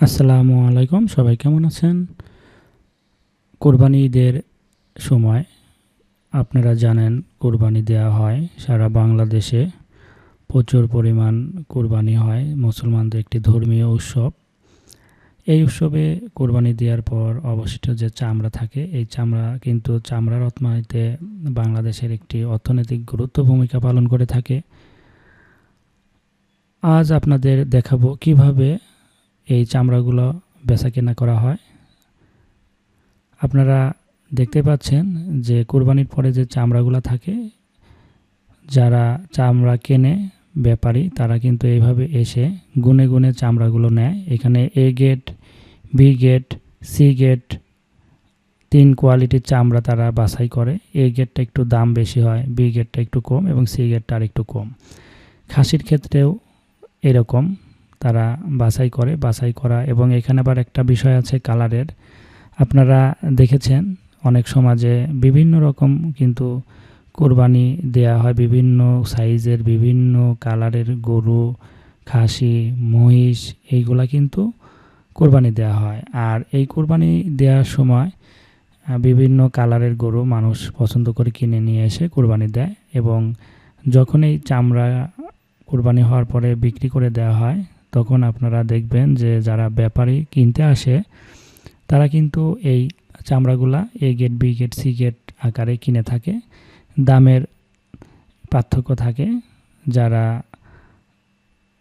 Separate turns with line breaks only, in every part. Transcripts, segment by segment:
আসসালামু আলাইকুম, সবাই কেমন আছেন? কোরবানি ঈদের সময় আপনারা জানেন কোরবানি দেওয়া হয় সারা বাংলাদেশে। প্রচুর পরিমাণ কোরবানি হয়, মুসলমানদের একটি ধর্মীয় উৎসব। এই উৎসবে কোরবানি দেওয়ার পর অবশিষ্ট যে চামড়া থাকে, এই চামড়া কিন্তু চামড়া রপ্তানিতে বাংলাদেশের একটি অর্থনৈতিক গুরুত্ব ভূমিকা পালন করে থাকে। আজ আপনাদের দেখাবো কিভাবে এই চামড়াগুলো বেচাকেনা করা হয়। আপনারা দেখতে পাচ্ছেন যে কোরবানির পরে যে চামড়াগুলো থাকে, যারা চামড়া কেনে ব্যাপারী তারা কিন্তু এইভাবে এসে গুনে গুনে চামড়াগুলো নেয়। এখানে A grade, B grade, C grade, 3 কোয়ালিটির চামড়া তারা বাছাই করে। এ গ্রেডটা একটু দাম বেশি হয়, বি গ্রেডটা একটু কম এবং সি গ্রেডটা আর একটু কম। খাসির ক্ষেত্রেও এরকম তারা বাছাই করা। এবং এখানে আবার একটা বিষয় আছে কালারের। আপনারা দেখেছেন অনেক সমাজে বিভিন্ন রকম কিন্তু কোরবানি দেয়া হয়, বিভিন্ন সাইজের বিভিন্ন কালারের গরু, খাসি, মহিষ, এইগুলা কিন্তু কোরবানি দেয়া হয়। আর এই কোরবানি দেওয়ার সময় বিভিন্ন কালারের গরু মানুষ পছন্দ করে কিনে নিয়ে এসে কোরবানি দেয়। এবং যখন এই চামড়া কোরবানি হওয়ার পরে বিক্রি করে দেওয়া হয়, তখন আপনারা দেখবেন যে যারা ব্যাপারী কিনতে আসে তারা কিন্তু এই চামড়াগুলা A grade, B grade, C grade আকারে কিনে থাকে। দামের পার্থক্য থাকে। যারা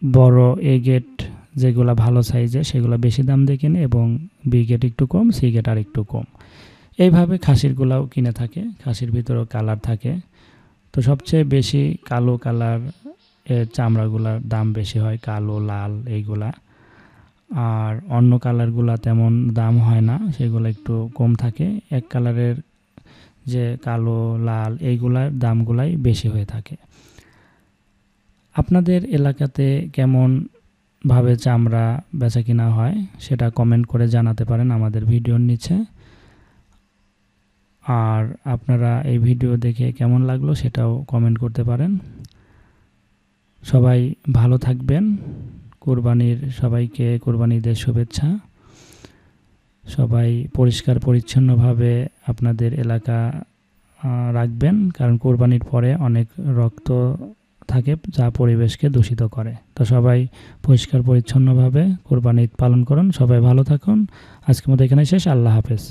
বড় এ গ্রেড যেগুলো ভালো সাইজে সেগুলো বেশি দাম দিয়ে কিনে এবং বি গ্রেড একটু কম, সি গ্রেড আর একটু কম। এইভাবে খাসিরগুলাও কিনে থাকে। খাসির ভিতরেও কালার থাকে। তো সবচেয়ে বেশি কালো কালার এর চামড়াগুলার দাম বেশি হয়, কালো, লাল এইগুলা। আর অন্য কালারগুলা তেমন দাম হয় না, সেগুলো একটু কম থাকে। এক কালারের যে কালো, লাল এইগুলার দামগুলাই বেশি হয়ে থাকে। আপনাদের এলাকাতে কেমনভাবে চামড়া বেচা কিনা হয় সেটা কমেন্ট করে জানাতে পারেন আমাদের ভিডিওর নিচে। আর আপনারা এই ভিডিও দেখে কেমন লাগলো সেটাও কমেন্ট করতে পারেন। সবাই ভালো থাকবেন। সবাইকে কোরবানিদের শুভেচ্ছা। সবাই পরিষ্কার পরিচ্ছন্নভাবে আপনাদের এলাকা রাখবেন, কারণ কোরবানির পরে অনেক রক্ত থাকে যা পরিবেশকে দূষিত করে। তো সবাই পরিষ্কার পরিচ্ছন্নভাবে কোরবানি পালন করুন। সবাই ভালো থাকুন। আজকের মতো এখানে শেষ। আল্লাহ হাফেজ।